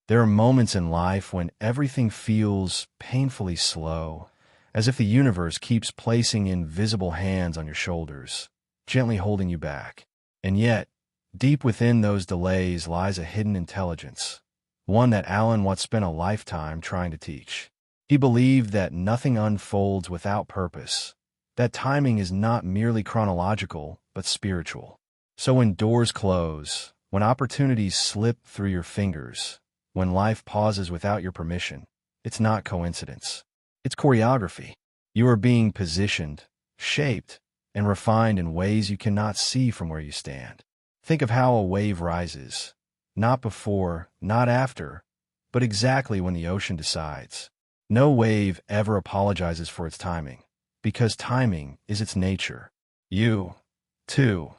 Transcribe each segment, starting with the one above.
There are moments in life when everything feels painfully slow, as if the universe keeps placing invisible hands on your shoulders, gently holding you back. And yet, deep within those delays lies a hidden intelligence, one that Alan Watts spent a lifetime trying to teach. He believed that nothing unfolds without purpose, that timing is not merely chronological, but spiritual. So when doors close, when opportunities slip through your fingers, when life pauses without your permission, it's not coincidence. It's choreography. You are being positioned, shaped, and refined in ways you cannot see from where you stand. Think of how a wave rises, not before, not after, but exactly when the ocean decides. No wave ever apologizes for its timing, because timing is its nature. You, too,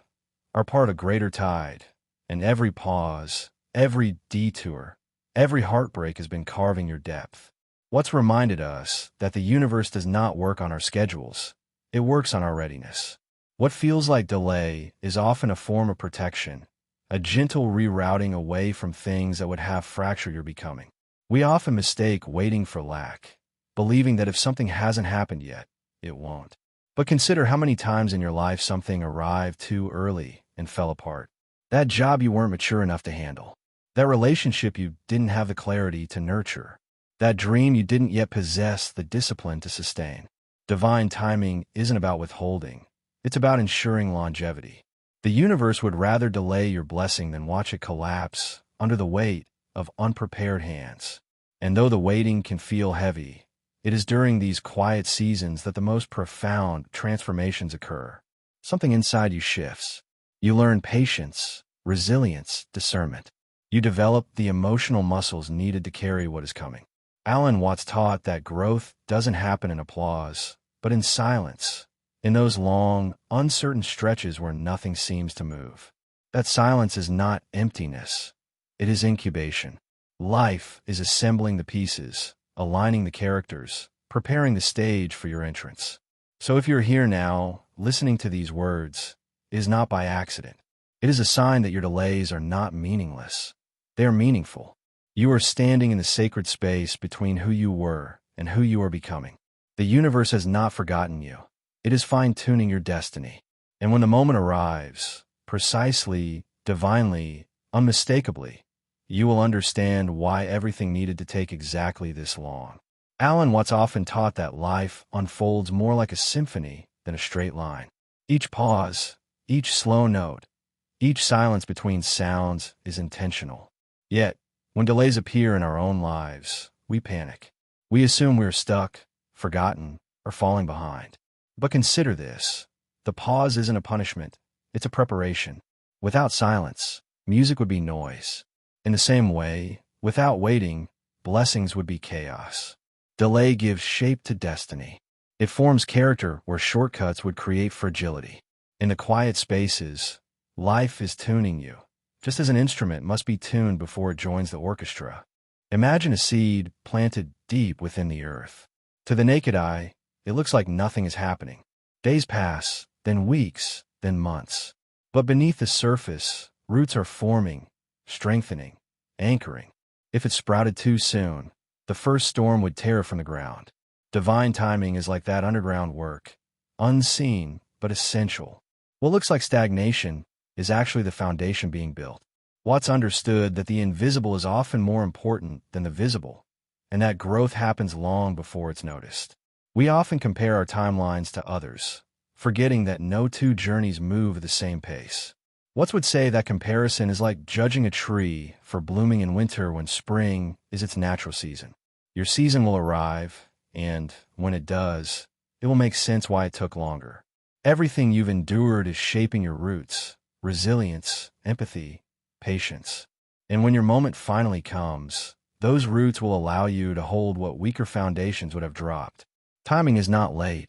are part of a greater tide, and every pause, every detour, every heartbreak has been carving your depth. What's reminded us that the universe does not work on our schedules, it works on our readiness. What feels like delay is often a form of protection, a gentle rerouting away from things that would have fractured your becoming. We often mistake waiting for lack, believing that if something hasn't happened yet, it won't. But consider how many times in your life something arrived too early and fell apart. That job you weren't mature enough to handle. That relationship you didn't have the clarity to nurture. That dream you didn't yet possess the discipline to sustain. Divine timing isn't about withholding. It's about ensuring longevity. The universe would rather delay your blessing than watch it collapse under the weight of unprepared hands. And though the waiting can feel heavy, it is during these quiet seasons that the most profound transformations occur. Something inside you shifts. You learn patience, resilience, discernment. You develop the emotional muscles needed to carry what is coming. Alan Watts taught that growth doesn't happen in applause, but in silence, in those long, uncertain stretches where nothing seems to move. That silence is not emptiness, it is incubation. Life is assembling the pieces, aligning the characters, preparing the stage for your entrance. So if you're here now, listening to these words, it is not by accident. It is a sign that your delays are not meaningless. They are meaningful. You are standing in the sacred space between who you were and who you are becoming. The universe has not forgotten you. It is fine-tuning your destiny. And when the moment arrives, precisely, divinely, unmistakably, you will understand why everything needed to take exactly this long. Alan Watts often taught that life unfolds more like a symphony than a straight line. Each pause, each slow note, each silence between sounds is intentional. Yet, when delays appear in our own lives, we panic. We assume we're stuck, forgotten, or falling behind. But consider this. The pause isn't a punishment, it's a preparation. Without silence, music would be noise. In the same way, without waiting, blessings would be chaos. Delay gives shape to destiny. It forms character where shortcuts would create fragility. In the quiet spaces, life is tuning you, just as an instrument must be tuned before it joins the orchestra. Imagine a seed planted deep within the earth. To the naked eye, it looks like nothing is happening. Days pass, then weeks, then months. But beneath the surface, roots are forming, strengthening, anchoring. If it sprouted too soon, the first storm would tear it from the ground. Divine timing is like that underground work, unseen but essential. What looks like stagnation is actually the foundation being built. Watts understood that the invisible is often more important than the visible, and that growth happens long before it's noticed. We often compare our timelines to others, forgetting that no two journeys move at the same pace. Watts would say that comparison is like judging a tree for blooming in winter when spring is its natural season. Your season will arrive, and when it does, it will make sense why it took longer. Everything you've endured is shaping your roots, resilience, empathy, patience. And when your moment finally comes, those roots will allow you to hold what weaker foundations would have dropped. Timing is not late,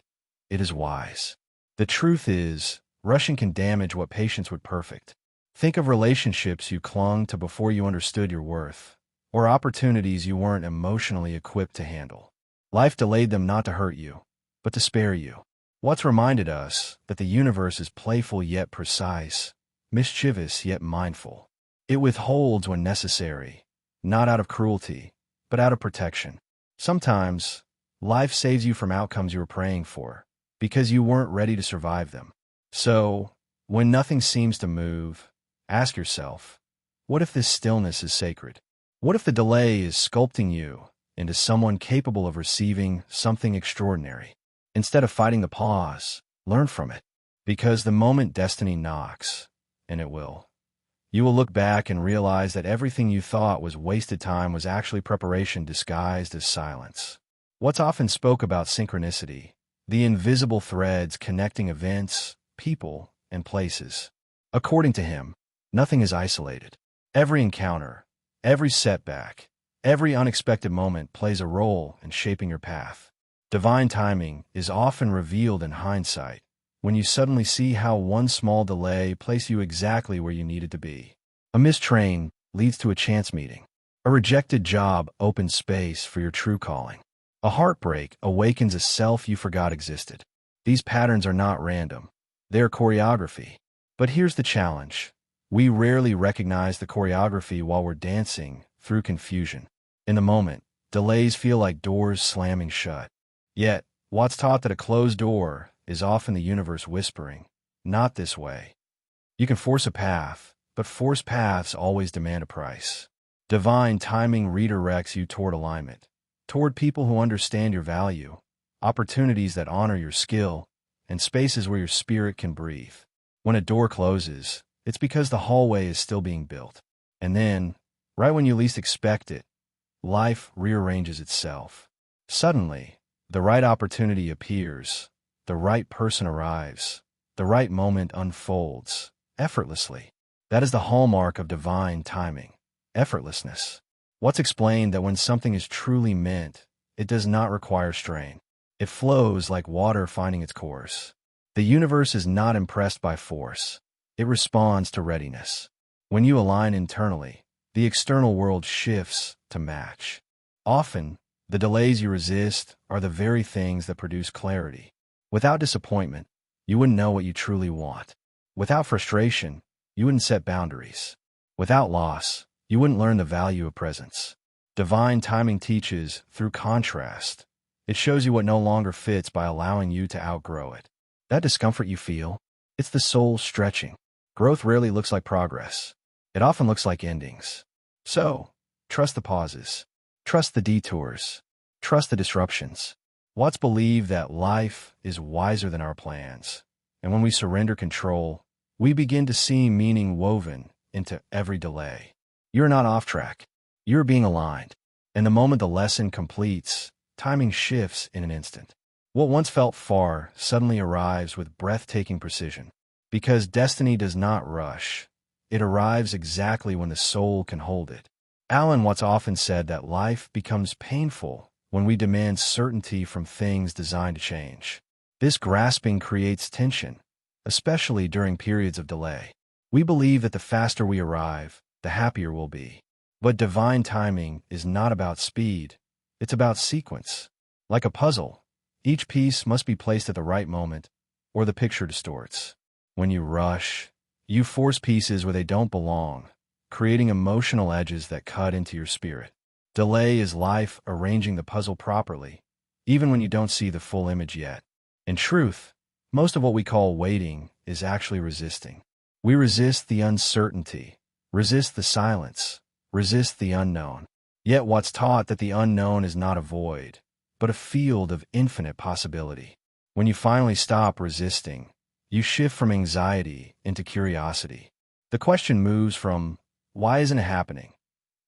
it is wise. The truth is, rushing can damage what patience would perfect. Think of relationships you clung to before you understood your worth, or opportunities you weren't emotionally equipped to handle. Life delayed them not to hurt you, but to spare you. Watts reminded us that the universe is playful yet precise, mischievous yet mindful. It withholds when necessary, not out of cruelty, but out of protection. Sometimes, life saves you from outcomes you were praying for, because you weren't ready to survive them. So, when nothing seems to move, ask yourself, what if this stillness is sacred? What if the delay is sculpting you into someone capable of receiving something extraordinary? Instead of fighting the pause, learn from it. Because the moment destiny knocks, and it will, you will look back and realize that everything you thought was wasted time was actually preparation disguised as silence. What's often spoke about synchronicity, the invisible threads connecting events, people, and places. According to him, nothing is isolated. Every encounter, every setback, every unexpected moment plays a role in shaping your path. Divine timing is often revealed in hindsight, when you suddenly see how one small delay placed you exactly where you needed to be. A missed train leads to a chance meeting. A rejected job opens space for your true calling. A heartbreak awakens a self you forgot existed. These patterns are not random. They're choreography. But here's the challenge. We rarely recognize the choreography while we're dancing through confusion. In the moment, delays feel like doors slamming shut. Yet, Watts taught that a closed door is often the universe whispering, "Not this way." You can force a path, but forced paths always demand a price. Divine timing redirects you toward alignment, toward people who understand your value, opportunities that honor your skill, and spaces where your spirit can breathe. When a door closes, it's because the hallway is still being built. And then, right when you least expect it, life rearranges itself. Suddenly, the right opportunity appears, the right person arrives, the right moment unfolds, effortlessly. That is the hallmark of divine timing, effortlessness. Watts explained that when something is truly meant, it does not require strain. It flows like water finding its course. The universe is not impressed by force. It responds to readiness. When you align internally, the external world shifts to match. Often, the delays you resist are the very things that produce clarity. Without disappointment, you wouldn't know what you truly want. Without frustration, you wouldn't set boundaries. Without loss, you wouldn't learn the value of presence. Divine timing teaches through contrast. It shows you what no longer fits by allowing you to outgrow it. That discomfort you feel, it's the soul stretching. Growth rarely looks like progress. It often looks like endings. So, trust the pauses. Trust the detours. Trust the disruptions. Watts believed that life is wiser than our plans. And when we surrender control, we begin to see meaning woven into every delay. You're not off track. You're being aligned. And the moment the lesson completes, timing shifts in an instant. What once felt far suddenly arrives with breathtaking precision. Because destiny does not rush. It arrives exactly when the soul can hold it. Alan Watts often said that life becomes painful when we demand certainty from things designed to change. This grasping creates tension, especially during periods of delay. We believe that the faster we arrive, the happier we'll be. But divine timing is not about speed. It's about sequence. Like a puzzle, each piece must be placed at the right moment, or the picture distorts. When you rush, you force pieces where they don't belong, creating emotional edges that cut into your spirit. Delay is life arranging the puzzle properly, even when you don't see the full image yet. In truth, most of what we call waiting is actually resisting. We resist the uncertainty, resist the silence, resist the unknown. Yet Watts taught that the unknown is not a void, but a field of infinite possibility. When you finally stop resisting, you shift from anxiety into curiosity. The question moves from, "Why isn't it happening?"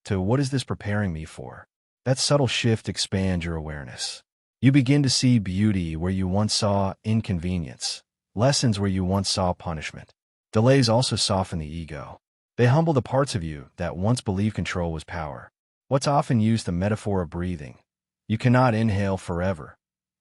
to, "What is this preparing me for?" That subtle shift expands your awareness. You begin to see beauty where you once saw inconvenience, lessons where you once saw punishment. Delays also soften the ego. They humble the parts of you that once believed control was power. Watts often used the metaphor of breathing. You cannot inhale forever.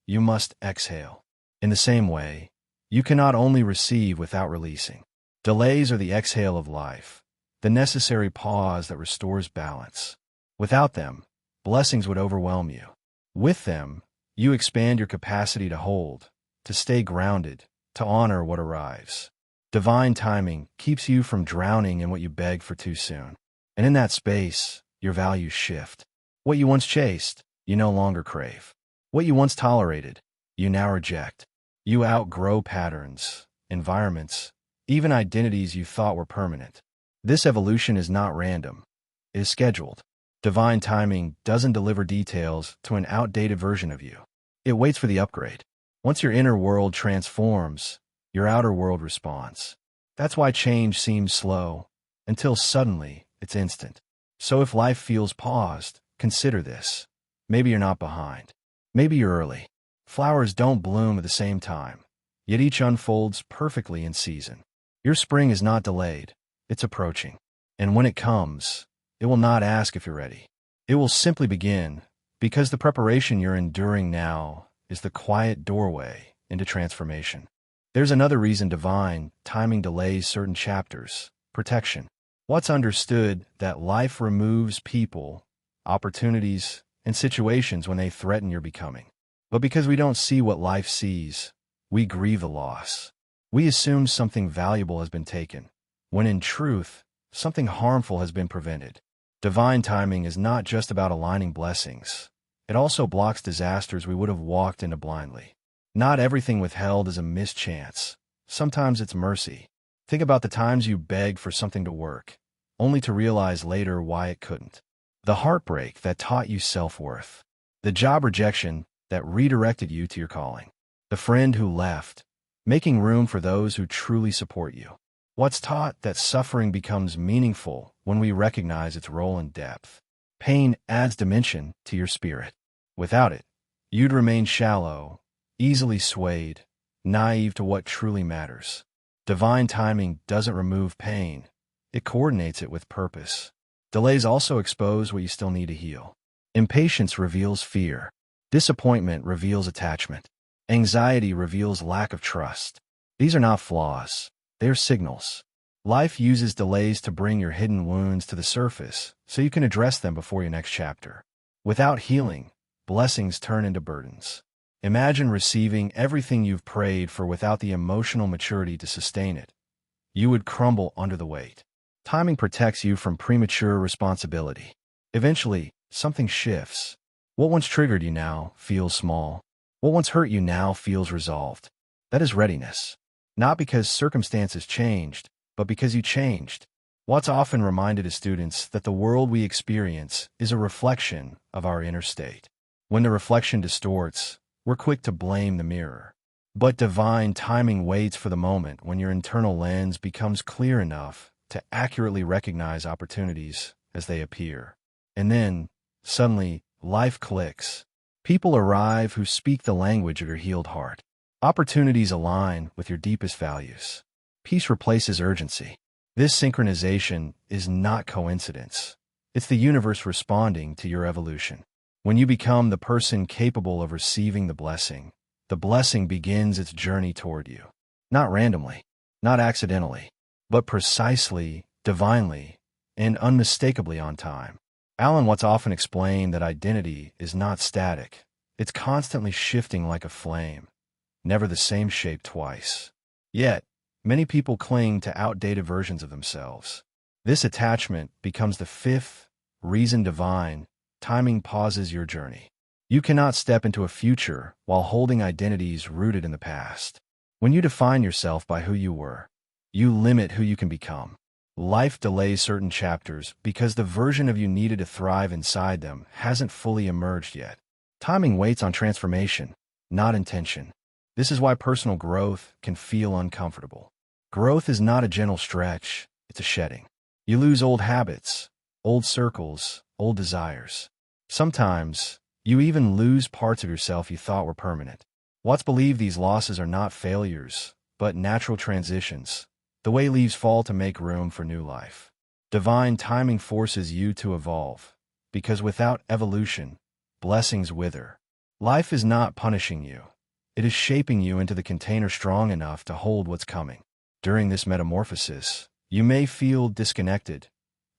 You must exhale. In the same way, you cannot only receive without releasing. Delays are the exhale of life, the necessary pause that restores balance. Without them, blessings would overwhelm you. With them, you expand your capacity to hold, to stay grounded, to honor what arrives. Divine timing keeps you from drowning in what you begged for too soon. And in that space, your values shift. What you once chased, you no longer crave. What you once tolerated, you now reject. You outgrow patterns, environments, even identities you thought were permanent. This evolution is not random. It is scheduled. Divine timing doesn't deliver details to an outdated version of you. It waits for the upgrade. Once your inner world transforms, your outer world responds. That's why change seems slow, until suddenly it's instant. So if life feels paused, consider this. Maybe you're not behind. Maybe you're early. Flowers don't bloom at the same time, yet each unfolds perfectly in season. Your spring is not delayed. It's approaching. And when it comes, it will not ask if you're ready. It will simply begin, because the preparation you're enduring now is the quiet doorway into transformation. There's another reason divine timing delays certain chapters: protection. What's understood that life removes people, opportunities, and situations when they threaten your becoming. But because we don't see what life sees, we grieve the loss. We assume something valuable has been taken, when in truth, something harmful has been prevented. Divine timing is not just about aligning blessings. It also blocks disasters we would have walked into blindly. Not everything withheld is a mischance. Sometimes it's mercy. Think about the times you begged for something to work, only to realize later why it couldn't. The heartbreak that taught you self-worth. The job rejection that redirected you to your calling. The friend who left, making room for those who truly support you. What's taught that suffering becomes meaningful when we recognize its role in depth. Pain adds dimension to your spirit. Without it, you'd remain shallow, easily swayed, naive to what truly matters. Divine timing doesn't remove pain. It coordinates it with purpose. Delays also expose what you still need to heal. Impatience reveals fear. Disappointment reveals attachment. Anxiety reveals lack of trust. These are not flaws. They are signals. Life uses delays to bring your hidden wounds to the surface so you can address them before your next chapter. Without healing, blessings turn into burdens. Imagine receiving everything you've prayed for without the emotional maturity to sustain it. You would crumble under the weight. Timing protects you from premature responsibility. Eventually, something shifts. What once triggered you now feels small. What once hurt you now feels resolved. That is readiness. Not because circumstances changed, but because you changed. Watts often reminded his students that the world we experience is a reflection of our inner state. When the reflection distorts, we're quick to blame the mirror. But divine timing waits for the moment when your internal lens becomes clear enough to accurately recognize opportunities as they appear. And then, suddenly, life clicks. People arrive who speak the language of your healed heart. Opportunities align with your deepest values. Peace replaces urgency. This synchronization is not coincidence. It's the universe responding to your evolution. When you become the person capable of receiving the blessing begins its journey toward you. Not randomly, not accidentally, but precisely, divinely, and unmistakably on time. Alan Watts often explained that identity is not static. It's constantly shifting like a flame, never the same shape twice. Yet, many people cling to outdated versions of themselves. This attachment becomes the fifth reason divine timing pauses your journey. You cannot step into a future while holding identities rooted in the past. When you define yourself by who you were, you limit who you can become. Life delays certain chapters because the version of you needed to thrive inside them hasn't fully emerged yet. Timing waits on transformation, not intention. This is why personal growth can feel uncomfortable. Growth is not a gentle stretch, it's a shedding. You lose old habits, old circles, old desires. Sometimes, you even lose parts of yourself you thought were permanent. Watts believed these losses are not failures, but natural transitions, the way leaves fall to make room for new life. Divine timing forces you to evolve, because without evolution, blessings wither. Life is not punishing you. It is shaping you into the container strong enough to hold what's coming. During this metamorphosis, you may feel disconnected,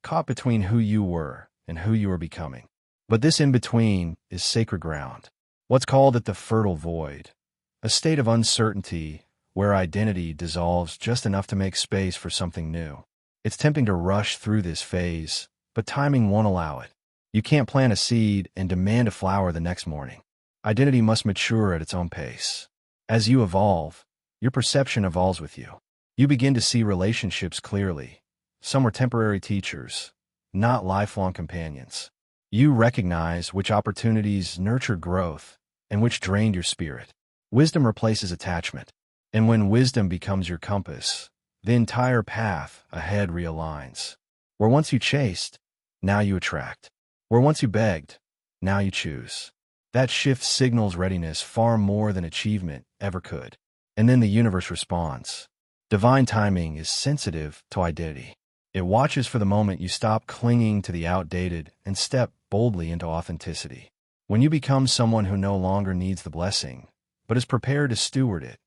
caught between who you were and who you are becoming. But this in-between is sacred ground. Watts called it the fertile void, a state of uncertainty where identity dissolves just enough to make space for something new. It's tempting to rush through this phase, but timing won't allow it. You can't plant a seed and demand a flower the next morning. Identity must mature at its own pace. As you evolve, your perception evolves with you. You begin to see relationships clearly. Some were temporary teachers, not lifelong companions. You recognize which opportunities nurtured growth and which drained your spirit. Wisdom replaces attachment. And when wisdom becomes your compass, the entire path ahead realigns. Where once you chased, now you attract. Where once you begged, now you choose. That shift signals readiness far more than achievement ever could. And then the universe responds. Divine timing is sensitive to identity. It watches for the moment you stop clinging to the outdated and step boldly into authenticity. When you become someone who no longer needs the blessing, but is prepared to steward it,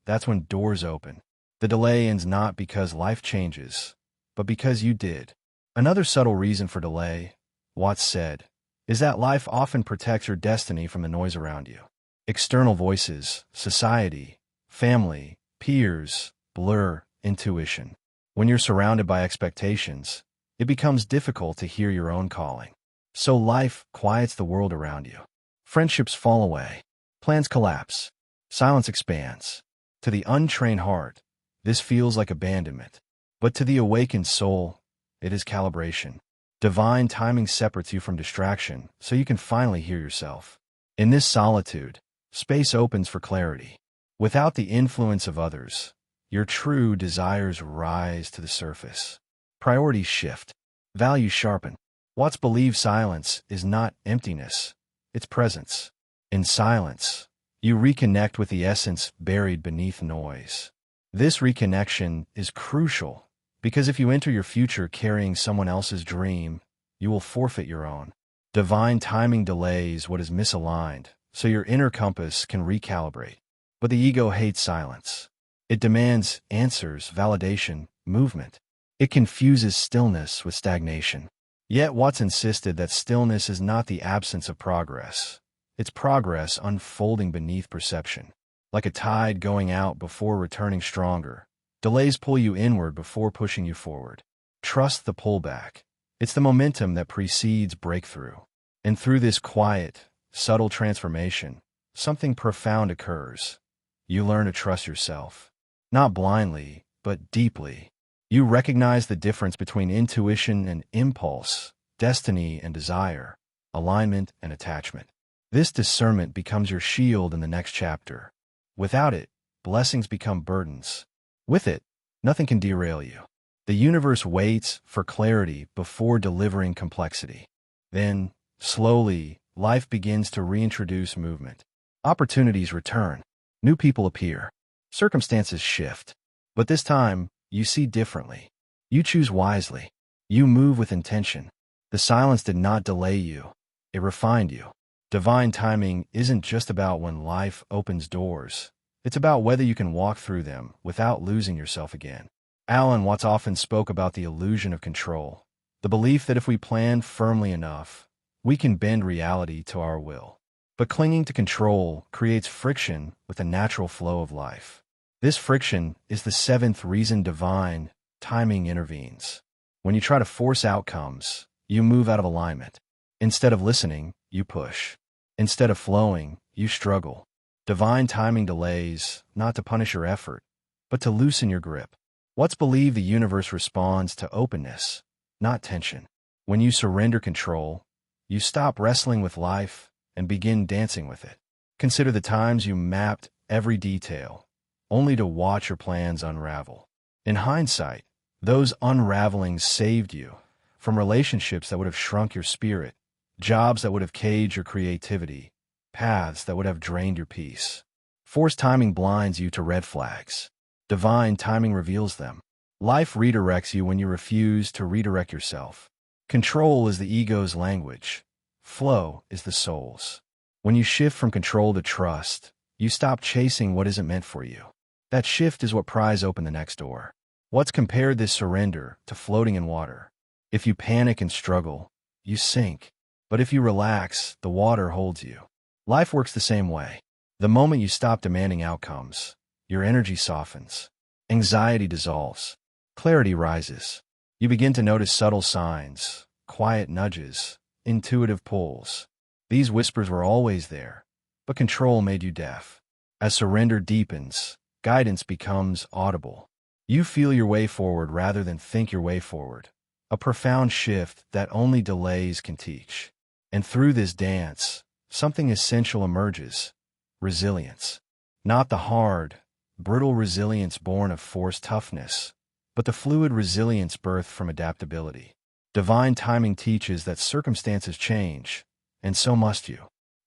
that's when doors open. The delay ends not because life changes, but because you did. Another subtle reason for delay, Watts said, is that life often protects your destiny from the noise around you. External voices, society, family, peers, blur intuition. When you're surrounded by expectations, it becomes difficult to hear your own calling. So life quiets the world around you. Friendships fall away. Plans collapse. Silence expands. To the untrained heart, this feels like abandonment. But to the awakened soul, it is calibration. Divine timing separates you from distraction so you can finally hear yourself. In this solitude, space opens for clarity. Without the influence of others, your true desires rise to the surface. Priorities shift. Values sharpen. Watts believes silence is not emptiness, it's presence. In silence, you reconnect with the essence buried beneath noise. This reconnection is crucial because if you enter your future carrying someone else's dream, you will forfeit your own. Divine timing delays what is misaligned so your inner compass can recalibrate. But the ego hates silence. It demands answers, validation, movement. It confuses stillness with stagnation. Yet Watts insisted that stillness is not the absence of progress. It's progress unfolding beneath perception. Like a tide going out before returning stronger, delays pull you inward before pushing you forward. Trust the pullback. It's the momentum that precedes breakthrough. And through this quiet, subtle transformation, something profound occurs. You learn to trust yourself. Not blindly, but deeply. You recognize the difference between intuition and impulse, destiny and desire, alignment and attachment. This discernment becomes your shield in the next chapter. Without it, blessings become burdens. With it, nothing can derail you. The universe waits for clarity before delivering complexity. Then, slowly, life begins to reintroduce movement. Opportunities return. New people appear. Circumstances shift. But this time, you see differently. You choose wisely. You move with intention. The silence did not delay you. It refined you. Divine timing isn't just about when life opens doors. It's about whether you can walk through them without losing yourself again. Alan Watts often spoke about the illusion of control, the belief that if we plan firmly enough, we can bend reality to our will. But clinging to control creates friction with the natural flow of life. This friction is the seventh reason divine timing intervenes. When you try to force outcomes, you move out of alignment. Instead of listening, you push. Instead of flowing, you struggle. Divine timing delays, not to punish your effort, but to loosen your grip. Watts believed the universe responds to openness, not tension. When you surrender control, you stop wrestling with life and begin dancing with it. Consider the times you mapped every detail, only to watch your plans unravel. In hindsight, those unravelings saved you from relationships that would have shrunk your spirit, jobs that would have caged your creativity, paths that would have drained your peace. Forced timing blinds you to red flags. Divine timing reveals them. Life redirects you when you refuse to redirect yourself. Control is the ego's language. Flow is the soul's. When you shift from control to trust, you stop chasing what isn't meant for you. That shift is what pries open the next door. Watts compared this surrender to floating in water. If you panic and struggle, you sink. But if you relax, the water holds you. Life works the same way. The moment you stop demanding outcomes, your energy softens. Anxiety dissolves. Clarity rises. You begin to notice subtle signs, quiet nudges, intuitive pulls. These whispers were always there, but control made you deaf. As surrender deepens, guidance becomes audible. You feel your way forward rather than think your way forward. A profound shift that only delays can teach. And through this dance, something essential emerges: resilience. Not the hard, brittle resilience born of forced toughness, but the fluid resilience birthed from adaptability. Divine timing teaches that circumstances change, and so must you.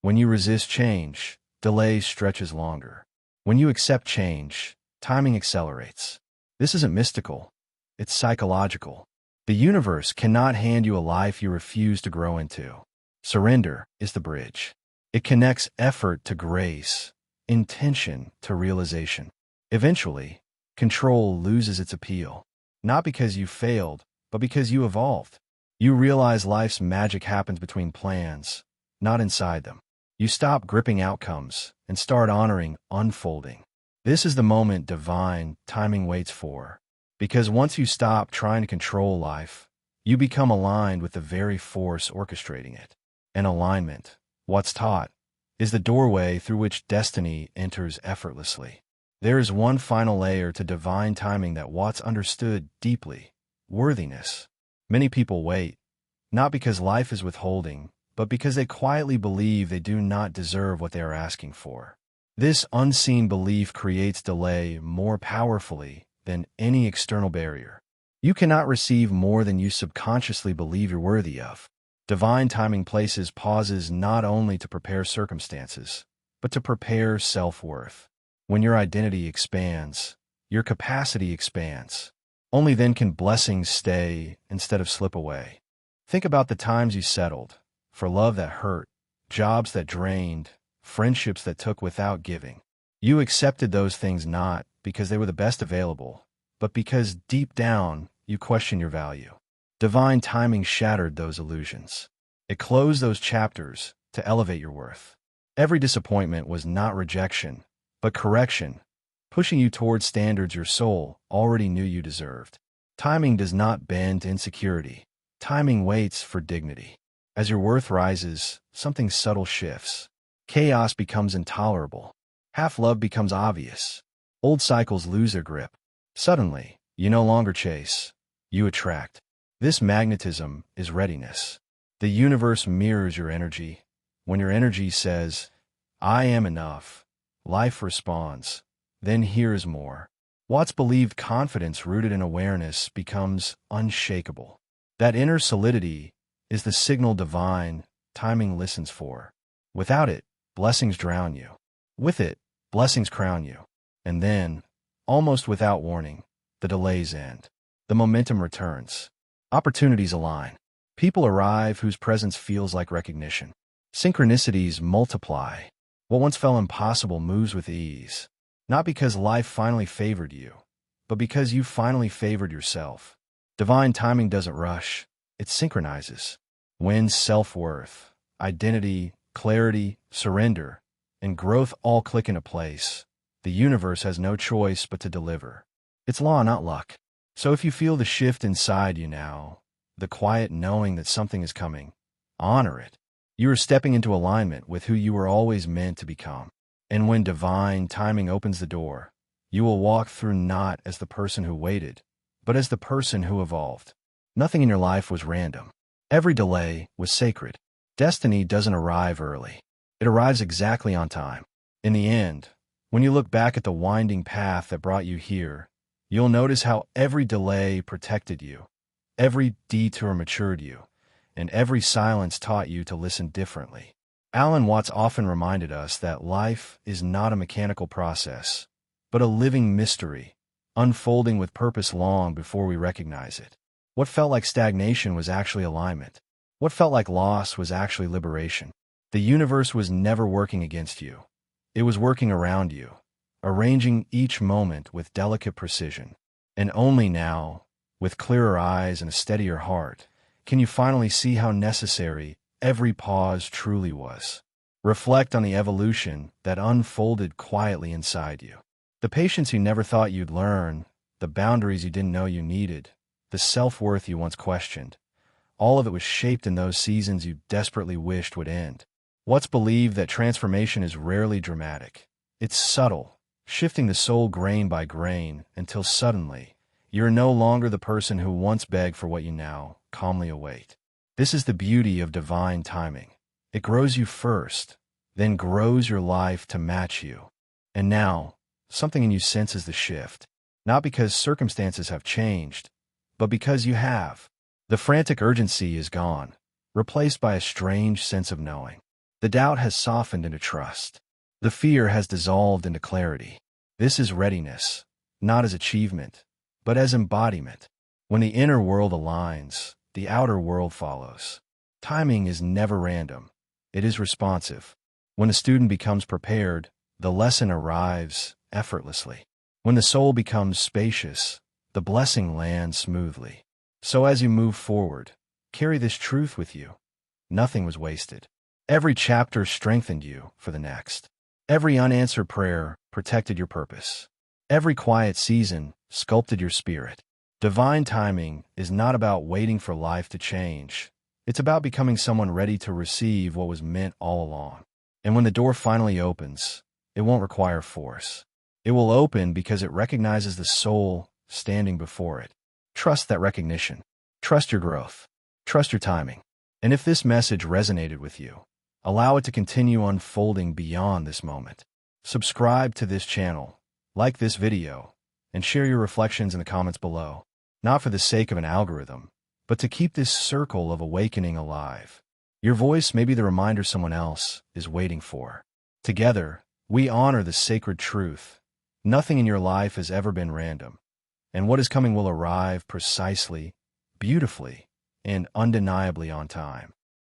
When you resist change, delay stretches longer. When you accept change, timing accelerates. This isn't mystical, it's psychological. The universe cannot hand you a life you refuse to grow into. Surrender is the bridge. It connects effort to grace, intention to realization. Eventually, control loses its appeal. Not because you failed, but because you evolved. You realize life's magic happens between plans, not inside them. You stop gripping outcomes and start honoring unfolding. This is the moment divine timing waits for. Because once you stop trying to control life, you become aligned with the very force orchestrating it. And alignment, what's taught, is the doorway through which destiny enters effortlessly. There is one final layer to divine timing that Watts understood deeply: worthiness. Many people wait, not because life is withholding, but because they quietly believe they do not deserve what they are asking for. This unseen belief creates delay more powerfully than any external barrier. You cannot receive more than you subconsciously believe you're worthy of. Divine timing places pauses not only to prepare circumstances, but to prepare self-worth. When your identity expands, your capacity expands. Only then can blessings stay instead of slip away. Think about the times you settled for love that hurt, jobs that drained, friendships that took without giving. You accepted those things not because they were the best available, but because deep down you questioned your value. Divine timing shattered those illusions. It closed those chapters to elevate your worth. Every disappointment was not rejection, but correction, pushing you towards standards your soul already knew you deserved. Timing does not bend to insecurity. Timing waits for dignity. As your worth rises, something subtle shifts. Chaos becomes intolerable. Half-love becomes obvious. Old cycles lose their grip. Suddenly, you no longer chase. You attract. This magnetism is readiness. The universe mirrors your energy. When your energy says, "I am enough," life responds, "Then here is more." Watts believed confidence rooted in awareness becomes unshakable. That inner solidity is the signal divine timing listens for. Without it, blessings drown you. With it, blessings crown you. And then, almost without warning, the delays end. The momentum returns. Opportunities align. People arrive whose presence feels like recognition. Synchronicities multiply. What once felt impossible moves with ease. Not because life finally favored you, but because you finally favored yourself. Divine timing doesn't rush. It synchronizes. When self-worth, identity, clarity, surrender, and growth all click into place, the universe has no choice but to deliver. It's law, not luck. So if you feel the shift inside you now, the quiet knowing that something is coming, honor it. You are stepping into alignment with who you were always meant to become. And when divine timing opens the door, you will walk through not as the person who waited, but as the person who evolved. Nothing in your life was random. Every delay was sacred. Destiny doesn't arrive early. It arrives exactly on time. In the end, when you look back at the winding path that brought you here, you'll notice how every delay protected you, every detour matured you, and every silence taught you to listen differently. Alan Watts often reminded us that life is not a mechanical process, but a living mystery, unfolding with purpose long before we recognize it. What felt like stagnation was actually alignment. What felt like loss was actually liberation. The universe was never working against you. It was working around you, arranging each moment with delicate precision. And only now, with clearer eyes and a steadier heart, can you finally see how necessary every pause truly was. Reflect on the evolution that unfolded quietly inside you. The patience you never thought you'd learn, the boundaries you didn't know you needed, the self-worth you once questioned, All of it was shaped in those seasons you desperately wished would end. What's believed that transformation is rarely dramatic. It's subtle, shifting the soul grain by grain until suddenly, you're no longer the person who once begged for what you now calmly await. This is the beauty of divine timing. It grows you first, then grows your life to match you. And now, something in you senses the shift, not because circumstances have changed, but because you have. The frantic urgency is gone, replaced by a strange sense of knowing. The doubt has softened into trust. The fear has dissolved into clarity. This is readiness, not as achievement, but as embodiment. When the inner world aligns, the outer world follows. Timing is never random. It is responsive. When a student becomes prepared, the lesson arrives effortlessly. When the soul becomes spacious, the blessing lands smoothly. So as you move forward, carry this truth with you. Nothing was wasted. Every chapter strengthened you for the next. Every unanswered prayer protected your purpose. Every quiet season sculpted your spirit. Divine timing is not about waiting for life to change. It's about becoming someone ready to receive what was meant all along. And when the door finally opens, it won't require force. It will open because it recognizes the soul standing before it. Trust that recognition. Trust your growth. Trust your timing. And if this message resonated with you, allow it to continue unfolding beyond this moment. Subscribe to this channel, like this video, and share your reflections in the comments below. Not for the sake of an algorithm, but to keep this circle of awakening alive. Your voice may be the reminder someone else is waiting for. Together, we honor the sacred truth. Nothing in your life has ever been random, and what is coming will arrive precisely, beautifully, and undeniably on time.